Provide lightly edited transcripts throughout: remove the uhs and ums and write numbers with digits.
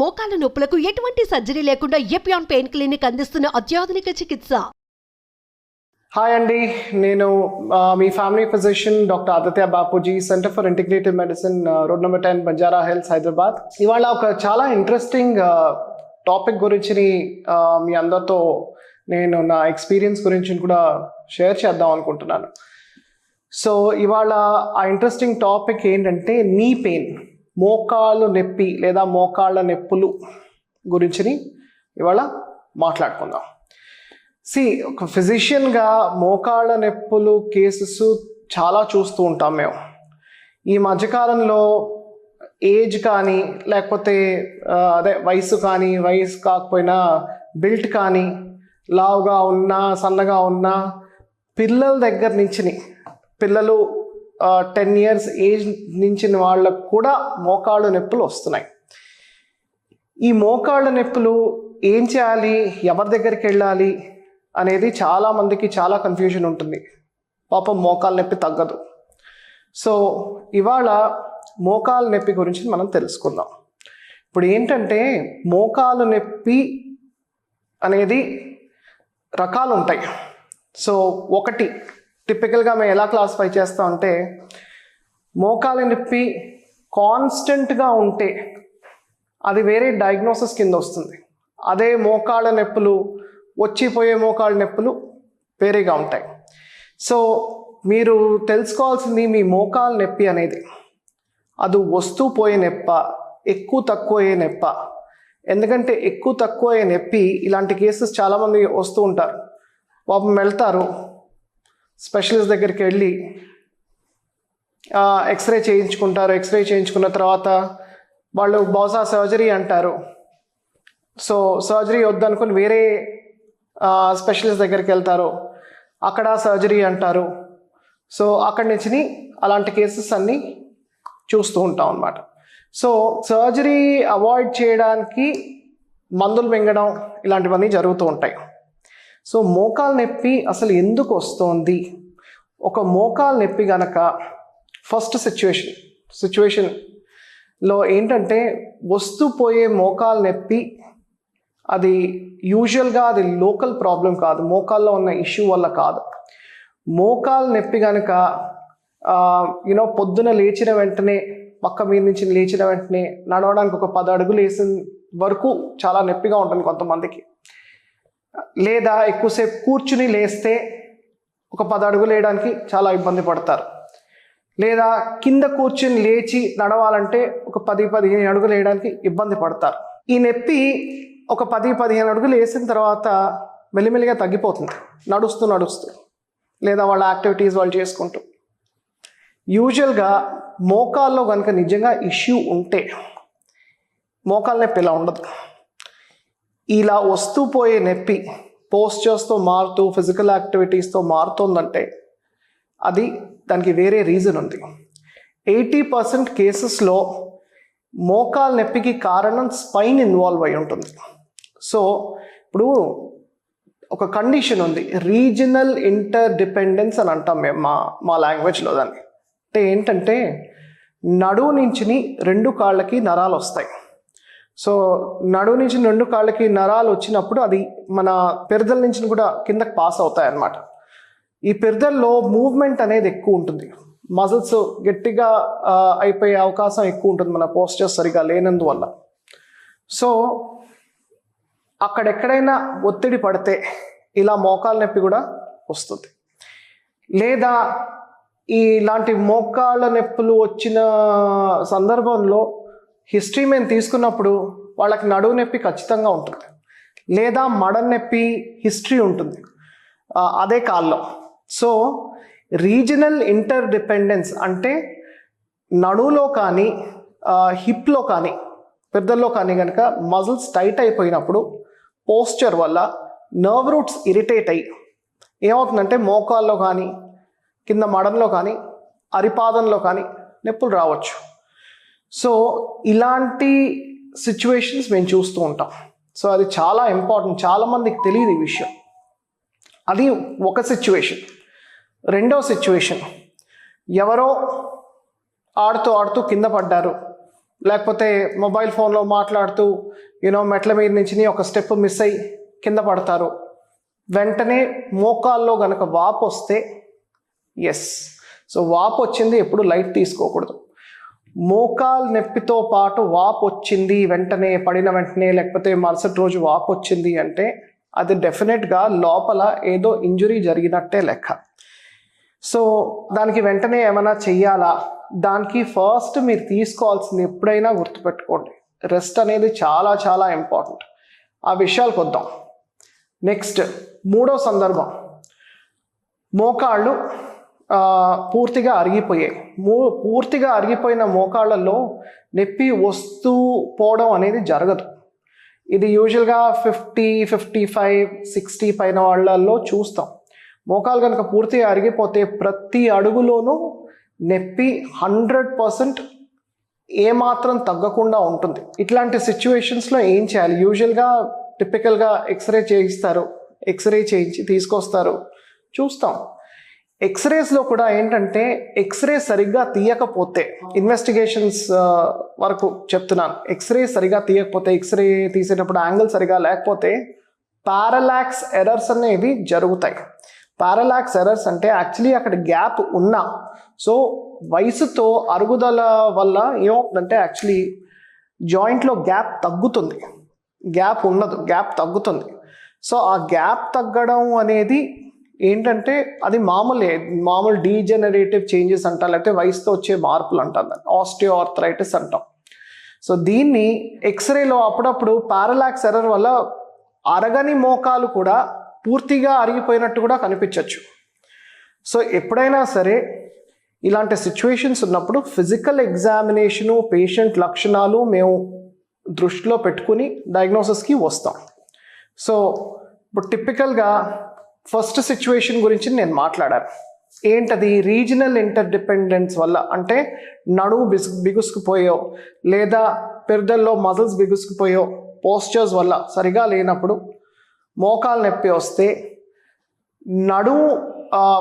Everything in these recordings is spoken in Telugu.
మోకాళ్ల నొప్పులకు ఎటువంటి సర్జరీ లేకుండా ఎపియాన్ పెయిన్ క్లినిక్ అందిస్తున్న అత్యాధునిక చికిత్స. హాయ్ అండి, నేను మీ family physician doctor Aditya Bapuji, Centre for Integrative Medicine, road number 10, Banjara Hills, Hyderabad. ఇవాళ ఒక చాలా ఇంట్రెస్టింగ్ టాపిక్ గురించి మీ అందరితో నేను నా ఎక్స్పీరియన్స్ గురించి కూడా షేర్ చేద్దాం అనుకుంటున్నాను. సో ఇవాళ ఆ ఇంట్రెస్టింగ్ టాపిక్ ఏంటంటే నీ పెయిన్, మోకాళ్ళు నొప్పి లేదా మోకాళ్ళ నొప్పులు గురించి ఇవాళ మాట్లాడుకుందాం. ఒక ఫిజిషియన్గా మోకాళ్ళ నొప్పులు కేసెస్ చాలా చూస్తూ ఉంటాం మేము. ఈ మధ్యకాలంలో ఏజ్ కానీ లేకపోతే వయసు కానీ, వయసు కాకపోయినా బిల్ట్ కానీ, లావుగా ఉన్నా సన్నగా ఉన్నా, పిల్లల దగ్గర నుంచి పిల్లలు 10 years ఏజ్ నుంచి వాళ్ళకు కూడా మోకాళ్ళ నొప్పులు వస్తున్నాయి. ఈ మోకాళ్ళ నొప్పులు ఏం చేయాలి, ఎవరి దగ్గరికి వెళ్ళాలి అనేది చాలామందికి చాలా కన్ఫ్యూజన్ ఉంటుంది. పాపం మోకాళ్ళ నొప్పి తగ్గదు. సో ఇవాళ మోకాళ్ళ నొప్పి గురించి మనం తెలుసుకుందాం. ఇప్పుడు ఏంటంటే మోకాళ్ళ నొప్పి అనేది రకాలు ఉంటాయి. సో ఒకటి టిపికల్గా మేము ఎలా క్లాసిఫై చేస్తామంటే, మోకాళ్ళ నొప్పి కాన్స్టెంట్గా ఉంటే అది వేరే డయాగ్నోసిస్ కింద వస్తుంది. అదే మోకాళ్ళ నొప్పులు, వచ్చిపోయే మోకాళ్ళ నొప్పులు వేరేగా ఉంటాయి. సో మీరు తెలుసుకోవాల్సింది, మీ మోకాళ్ళ నొప్పి అనేది అది వస్తూ పోయే నొప్ప, ఎక్కువ తక్కువ అయ్యే నొప్ప. ఎందుకంటే ఎక్కువ తక్కువ అయ్యే నొప్పి ఇలాంటి కేసెస్ చాలామంది వస్తూ ఉంటారు. పాపం వెళ్తారు, స్పెషలిస్ట్ దగ్గరికి వెళ్ళి ఎక్స్రే చేయించుకుంటారు. ఎక్స్రే చేయించుకున్న తర్వాత వాళ్ళు బహుశా సర్జరీ అంటారు. సో సర్జరీ వద్దనుకుని వేరే స్పెషలిస్ట్ దగ్గరికి వెళ్తారు, అక్కడ సర్జరీ అంటారు. సో అక్కడి నుంచి అలాంటి కేసెస్ అన్నీ చూస్తూ ఉంటాం అన్నమాట. సో సర్జరీ అవాయిడ్ చేయడానికి మందులు మింగడం ఇలాంటివన్నీ జరుగుతూ ఉంటాయి. సో మోకాళ్ళ నొప్పి అసలు ఎందుకు వస్తుంది? ఒక మోకాళ్ళ నొప్పి గనక ఫస్ట్ సిచ్యువేషన్లో ఏంటంటే, వస్తూ పోయే మోకాళ్ళ నొప్పి అది యూజువల్గా అది లోకల్ ప్రాబ్లం కాదు, మోకాల్లో ఉన్న ఇష్యూ వల్ల కాదు. మోకాళ్ళ నొప్పి కనుక పొద్దున లేచిన వెంటనే, పక్క మీద నుంచి లేచిన వెంటనే నడవడానికి ఒక 10 అడుగులు వేసిన వరకు చాలా నొప్పిగా ఉంటుంది కొంతమందికి. లేదా ఎక్కువసేపు కూర్చుని లేస్తే ఒక 10 అడుగులు వేయడానికి చాలా ఇబ్బంది పడతారు. లేదా కింద కూర్చుని లేచి నడవాలంటే ఒక 10-15 అడుగులు వేయడానికి ఇబ్బంది పడతారు. ఈ నొప్పి ఒక 10-15 అడుగులు వేసిన తర్వాత మెల్లిమెల్లిగా తగ్గిపోతుంది నడుస్తూ, లేదా వాళ్ళ యాక్టివిటీస్ వాళ్ళు చేసుకుంటూ. యూజువల్గా మోకాల్లో కనుక నిజంగా ఇష్యూ ఉంటే మోకాళ్ళ నొప్పి ఇలా ఉండదు. ఇలా వస్తూ పోయే నొప్పి పోస్చర్స్తో మారుతూ, ఫిజికల్ యాక్టివిటీస్తో మారుతుందంటే అది దానికి వేరే రీజన్ ఉంది. 80% కేసెస్లో మోకాళ్ళ నొప్పికి కారణం స్పైన్ ఇన్వాల్వ్ అయి ఉంటుంది. సో ఇప్పుడు ఒక కండిషన్ ఉంది, రీజనల్ ఇంటర్ డిపెండెన్స్ అని అంటాం మేము మా లాంగ్వేజ్లో. దాన్ని అంటే ఏంటంటే, నడుము నుంచి 2 కాళ్ళకి నరాలు వస్తాయి. సో నడుము నుంచి 2 కాళ్ళకి నరాలు వచ్చినప్పుడు అది మన పిరదల నుంచి కూడా కిందకి పాస్ అవుతాయి అన్నమాట. ఈ పిరదల్లో మూవ్మెంట్ అనేది ఎక్కువ ఉంటుంది, మజిల్స్ గట్టిగా అయిపోయే అవకాశం ఎక్కువ ఉంటుంది మన పోస్చర్ సరిగా లేనందువల్ల. సో అక్కడెక్కడైనా ఒత్తిడి పడితే ఇలా మోకాళ్ళ నొప్పి కూడా వస్తుంది. లేదా ఇలాంటి మోకాళ్ళ నొప్పులు వచ్చిన సందర్భంలో హిస్టరీ మేము తీసుకున్నప్పుడు వాళ్ళకి నడువు నొప్పి ఖచ్చితంగా ఉంటుంది, లేదా మడ నొప్పి హిస్టరీ ఉంటుంది అదే కాల్లో. సో రీజనల్ ఇంటర్ డిపెండెన్స్ అంటే నడువులో కానీ హిప్లో కానీ పెద్దల్లో కానీ కనుక మజిల్స్ టైట్ అయిపోయినప్పుడు పోస్చర్ వల్ల నర్వ్ రూట్స్ ఇరిటేట్ అయ్యి ఏమవుతుందంటే మోకాల్లో కానీ, కింద మడంలో కానీ, అరిపాదంలో కానీ నొప్పులు రావచ్చు. సో ఇలాంటి సిచ్యువేషన్స్ మేము చూస్తూ ఉంటాం. సో అది చాలా ఇంపార్టెంట్, చాలామందికి తెలియదు ఈ విషయం. అది ఒక సిచ్యువేషన్. రెండో సిచ్యువేషన్, ఎవరో ఆడుతూ కింద పడ్డారు, లేకపోతే మొబైల్ ఫోన్లో మాట్లాడుతూ మెట్ల మీద నుంచి ఒక స్టెప్ మిస్ అయ్యి కింద పడతారు. వెంటనే మోకాల్లో గనక వాపు వస్తే ఎస్, సో వాపు వచ్చింది ఎప్పుడు లైట్ తీసుకోకూడదు. మోకాలు నొప్పితో పాటు వాపు వచ్చింది వెంటనే, పడిన వెంటనే లేకపోతే మరుసటి రోజు వాపు వచ్చింది అంటే అది డెఫినెట్గా లోపల ఏదో ఇంజురీ జరిగినట్టే లెక్క. సో దానికి వెంటనే ఏమైనా చెయ్యాలా? దానికి ఫస్ట్ మీరు తీసుకోవాల్సింది ఎప్పుడైనా గుర్తుపెట్టుకోండి, రెస్ట్ అనేది చాలా చాలా ఇంపార్టెంట్. ఆ విషయాలకు వద్దాం. నెక్స్ట్ మూడో సందర్భం, మోకాళ్ళు పూర్తిగా అరిగిపోయాయి. పూర్తిగా అరిగిపోయిన మోకాళ్ళల్లో నొప్పి వస్తూ పోవడం అనేది జరగదు. ఇది యూజువల్గా 50, 55, 60 పైన వాళ్ళల్లో చూస్తాం. మోకాలు కనుక పూర్తిగా అరిగిపోతే ప్రతి అడుగులోనూ నొప్పి 100% ఏమాత్రం తగ్గకుండా ఉంటుంది. ఇట్లాంటి సిచ్యువేషన్స్లో ఏం చేయాలి? యూజువల్గా టిపికల్గా ఎక్స్రే చేయిస్తారు, ఎక్స్రే చేయించి తీసుకొస్తారు, చూస్తాం. ఎక్స్రేస్లో కూడా ఏంటంటే ఎక్స్రే సరిగ్గా తీయకపోతే, ఇన్వెస్టిగేషన్స్ వరకు చెప్తున్నాను, ఎక్స్రే సరిగ్గా తీయకపోతే, ఎక్స్రే తీసేటప్పుడు యాంగిల్ సరిగ్గా లేకపోతే పారలాక్స్ ఎర్రర్స్ అనేవి జరుగుతాయి. పారలాక్స్ ఎర్రర్స్ అంటే యాక్చువల్లీ అక్కడ గ్యాప్ ఉన్నా, సో వయసుతో అరుగుదల వల్ల ఏమవుతుందంటే యాక్చువల్లీ జాయింట్లో గ్యాప్ తగ్గుతుంది, గ్యాప్ ఉండదు, గ్యాప్ తగ్గుతుంది. సో ఆ గ్యాప్ తగ్గడం అనేది ఏంటంటే అది మామూలు డీజెనరేటివ్ చేంజెస్ అంటారు, లేకపోతే వయసుతో వచ్చే మార్పులు అంటారు, ఆస్టియో ఆర్థరైటిస్ అంటాం. సో దీన్ని ఎక్స్రేలో అప్పుడప్పుడు పారలాక్స్ ఎర్రర్ వల్ల అరగని మోకాలు కూడా పూర్తిగా అరిగిపోయినట్టు కూడా కనిపించవచ్చు. సో ఎప్పుడైనా సరే ఇలాంటి సిచ్యువేషన్స్ ఉన్నప్పుడు ఫిజికల్ ఎగ్జామినేషను, పేషెంట్ లక్షణాలు మేము దృష్టిలో పెట్టుకుని డయాగ్నోసిస్కి వస్తాం. సో ఇప్పుడు టిపికల్గా ఫస్ట్ సిచ్యువేషన్ గురించి నేను మాట్లాడాను. ఏంటది? రీజనల్ ఇంటర్డిపెండెన్స్ వల్ల, అంటే నడుము బిగుసుకుపోయో లేదా పెరదల్లో మజిల్స్ బిగుసుకుపోయో పోస్చర్స్ వల్ల సరిగా లేనప్పుడు మోకాలు నొప్పి వస్తే, నడుము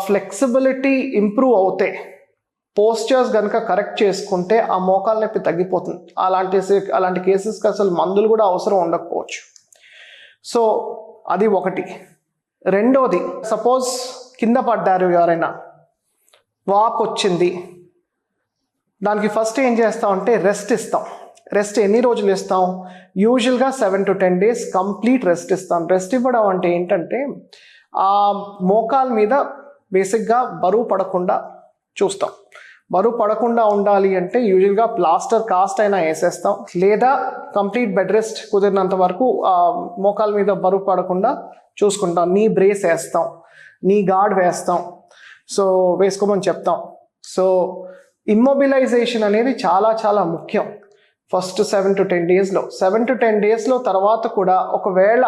ఫ్లెక్సిబిలిటీ ఇంప్రూవ్ అవుతే, పోస్చర్స్ కనుక కరెక్ట్ చేసుకుంటే ఆ మోకాలు నొప్పి తగ్గిపోతుంది. అలాంటి కేసెస్కి అసలు మందులు కూడా అవసరం ఉండకపోవచ్చు. సో అది ఒకటి. రెండోది, సపోజ్ కింద పడ్డారు ఎవరైనా, వాపు వచ్చింది, దానికి ఫస్ట్ ఏం చేస్తామంటే రెస్ట్ ఇస్తాం. రెస్ట్ ఎన్ని రోజులు ఇస్తాం? యూజువల్గా 7 to 10 days కంప్లీట్ రెస్ట్ ఇస్తాం. రెస్ట్ ఇవ్వడం అంటే ఏంటంటే ఆ మోకాల మీద బేసిక్గా బరువు పడకుండా చూస్తాం. బరువు పడకుండా ఉండాలి అంటే యూజువల్గా ప్లాస్టర్ కాస్ట్ అయినా వేసేస్తాం, లేదా కంప్లీట్ బెడ్ రెస్ట్ కుదిరినంత వరకు మోకాల మీద బరువు పడకుండా చూసుకుంటాం. నీ బ్రేస్ వేస్తాం, నీ గార్డ్ వేస్తాం, సో వేసుకోమని చెప్తాం. సో ఇమ్మొబిలైజేషన్ అనేది చాలా చాలా ముఖ్యం ఫస్ట్ 7 to 10 daysలో. 7 to 10 daysలో తర్వాత కూడా ఒకవేళ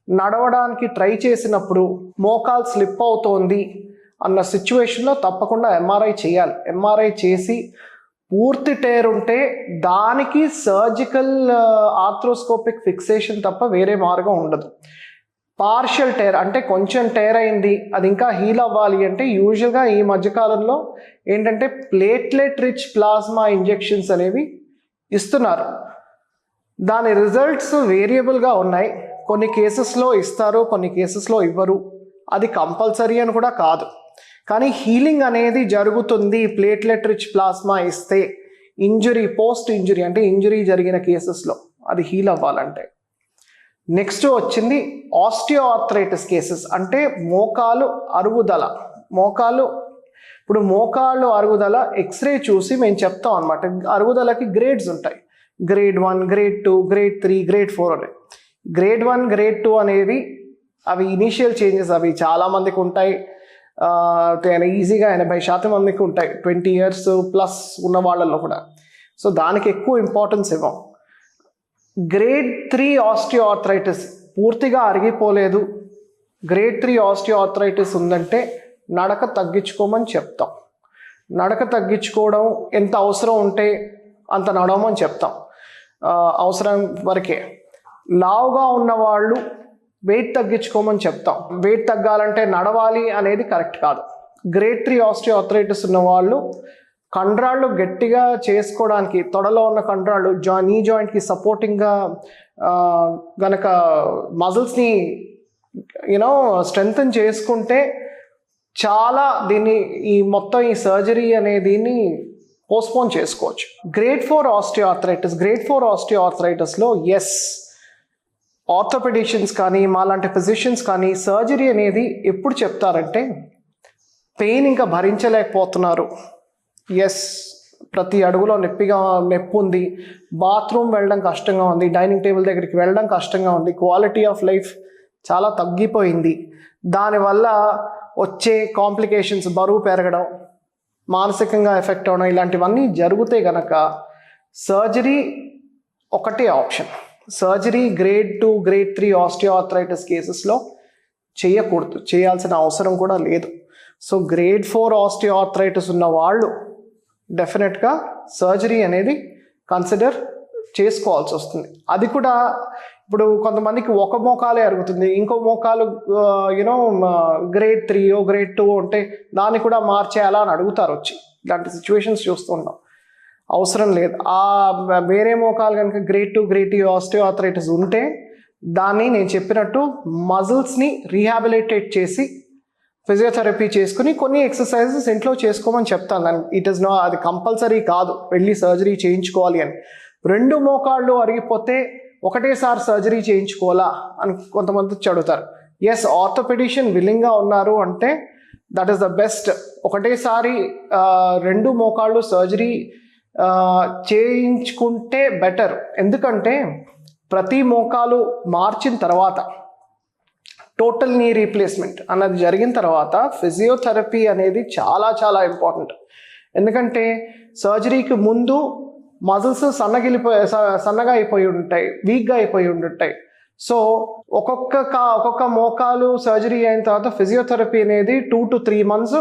నడవడానికి ట్రై చేసినప్పుడు మోకాలు స్లిప్ అవుతోంది అన్న సిచ్యువేషన్లో తప్పకుండా ఎంఆర్ఐ చేయాలి. ఎంఆర్ఐ చేసి పూర్తి టేర్ ఉంటే దానికి సర్జికల్ ఆర్థ్రోస్కోపిక్ ఫిక్సేషన్ తప్ప వేరే మార్గం ఉండదు. పార్షియల్ టేర్ అంటే కొంచెం టేర్ అయింది, అది ఇంకా హీల్ అవ్వాలి అంటే యూజువల్గా ఈ మధ్యకాలంలో ఏంటంటే ప్లేట్లెట్ రిచ్ ప్లాస్మా ఇంజెక్షన్స్ అనేవి ఇస్తున్నారు. దాని రిజల్ట్స్ వేరియబుల్గా ఉన్నాయి. కొన్ని కేసెస్లో ఇస్తారు, కొన్ని కేసెస్లో ఇవ్వరు. అది కంపల్సరీ అని కూడా కాదు, కానీ హీలింగ్ అనేది జరుగుతుంది ప్లేట్లెట్ రిచ్ ప్లాస్మా ఇస్తే. ఇంజురీ, పోస్ట్ ఇంజురీ అంటే ఇంజురీ జరిగిన కేసెస్లో అది హీల్ అవ్వాలంటే. నెక్స్ట్ వచ్చింది ఆస్టియో ఆర్థరైటిస్ కేసెస్, అంటే మోకాలు అరుగుదల. ఇప్పుడు మోకాళ్ళు అరుగుదల ఎక్స్రే చూసి మేము చెప్తాం అనమాట. అరుగుదలకి గ్రేడ్స్ ఉంటాయి, గ్రేడ్ 1, గ్రేడ్ 2, గ్రేడ్ 3, గ్రేడ్ 4 అని. గ్రేడ్ 1, గ్రేడ్ 2 అనేవి అవి ఇనీషియల్ చేంజెస్, అవి చాలామందికి ఉంటాయి, ఈజీగా 80% మందికి ఉంటాయి 20 years ప్లస్ ఉన్న వాళ్ళల్లో కూడా. సో దానికి ఎక్కువ ఇంపార్టెన్స్ ఇవ్వం. గ్రేడ్ 3 ఆస్టియో ఆర్థరైటిస్ పూర్తిగా అరిగిపోలేదు, గ్రేడ్ 3 ఆస్టియో ఆర్థరైటిస్ ఉందంటే నడక తగ్గించుకోమని చెప్తాం. నడక తగ్గించుకోవడం ఎంత అవసరం ఉంటే అంత నడవమని చెప్తాం, అవసరం వరకే. లావుగా ఉన్నవాళ్ళు వెయిట్ తగ్గించుకోమని చెప్తాం. వెయిట్ తగ్గాలంటే నడవాలి అనేది కరెక్ట్ కాదు. గ్రేడ్ 3 ఆస్టియో ఆర్థరైటిస్ ఉన్న వాళ్ళు కండరాళ్ళు గట్టిగా చేసుకోవడానికి, తొడలో ఉన్న కండరాళ్ళు నీ జాయింట్కి సపోర్టింగ్గా గనక మజిల్స్ని స్ట్రెంగ్తన్ చేసుకుంటే చాలా ఈ సర్జరీ అనే దీన్ని పోస్ట్పోన్ చేసుకోవచ్చు. గ్రేడ్ 4 ఆస్టియోఆర్థరైటిస్లో ఎస్, ఆర్థోపెడిషియన్స్ కానీ మాలాంటి ఫిజిషియన్స్ కానీ సర్జరీ అనేది ఎప్పుడు చెప్తారంటే పెయిన్ ఇంకా భరించలేకపోతున్నారు, ఎస్ ప్రతి అడుగులో నొప్పి ఉంది, బాత్రూమ్ వెళ్ళడం కష్టంగా ఉంది, డైనింగ్ టేబుల్ దగ్గరికి వెళ్ళడం కష్టంగా ఉంది, క్వాలిటీ ఆఫ్ లైఫ్ చాలా తగ్గిపోయింది, దానివల్ల వచ్చే కాంప్లికేషన్స్ బరువు పెరగడం, మానసికంగా ఎఫెక్ట్ అవ్వడం, ఇలాంటివన్నీ జరిగితే గనక సర్జరీ ఒకటే option. Surgery grade 2, grade 3 osteoarthritis కేసెస్లో చేయకూడదు, చేయాల్సిన అవసరం కూడా లేదు. సో గ్రేడ్ 4 ఆస్టియోఆర్థరైటిస్ ఉన్న వాళ్ళు డెఫినెట్గా సర్జరీ అనేది కన్సిడర్ చేసుకోవాల్సి వస్తుంది. అది కూడా ఇప్పుడు కొంతమందికి ఒక మోకాలే అరుగుతుంది, ఇంకో మోకాలు గ్రేడ్ 3 గ్రేడ్ 2 ఉంటే దాన్ని కూడా మార్చేయాలా అని అడుగుతారు వచ్చి. ఇలాంటి సిచ్యువేషన్స్ చూస్తున్నాం. అవసరం లేదు. వేరే మోకాలు కనుక గ్రేడ్ 2, గ్రేడ్ 3 ఆస్టియోఆర్థరైటిస్ ఉంటే దాన్ని నేను చెప్పినట్టు మజిల్స్ని రీహాబిలిటేట్ చేసి ఫిజియోథెరపీ చేసుకుని కొన్ని ఎక్సర్సైజెస్ ఇంట్లో చేసుకోమని చెప్తాను. అది కంపల్సరీ కాదు వెళ్ళి సర్జరీ చేయించుకోవాలి అని. 2 మోకాళ్ళు అరిగిపోతే ఒకటేసారి సర్జరీ చేయించుకోవాలా అని కొంతమంది అడుగుతారు. ఎస్, ఆర్థోపెడిషియన్ విల్లింగ్గా ఉన్నారు అంటే దట్ ఈస్ ద బెస్ట్. ఒకటేసారి 2 మోకాళ్ళు సర్జరీ చేయించుకుంటే బెటర్. ఎందుకంటే ప్రతి మోకాలు మార్చిన తర్వాత టోటల్ నీ రీప్లేస్మెంట్ అన్నది జరిగిన తర్వాత ఫిజియోథెరపీ అనేది చాలా చాలా ఇంపార్టెంట్. ఎందుకంటే సర్జరీకి ముందు మజిల్స్ సన్నగా అయిపోయి ఉంటాయి, వీక్గా అయిపోయి ఉంటాయి. సో ఒక్కొక్క మోకాలు సర్జరీ అయిన తర్వాత ఫిజియోథెరపీ అనేది 2 to 3 months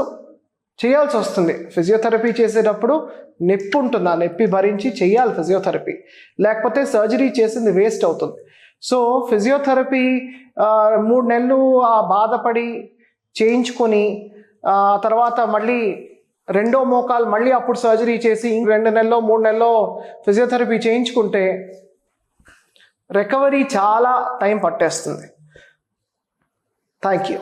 చేయాల్సి వస్తుంది. ఫిజియోథెరపీ చేసేటప్పుడు నొప్పి ఉంటుంది, ఆ నొప్పి భరించి చేయాలి ఫిజియోథెరపీ, లేకపోతే సర్జరీ చేసింది వేస్ట్ అవుతుంది. సో ఫిజియోథెరపీ 3 నెలలు బాధపడి చేయించుకొని తర్వాత మళ్ళీ 2వ మోకాలు మళ్ళీ అప్పుడు సర్జరీ చేసి 2 నెలలో 3 నెలలో ఫిజియోథెరపీ చేయించుకుంటే రికవరీ చాలా టైం పట్టేస్తుంది. Thank you.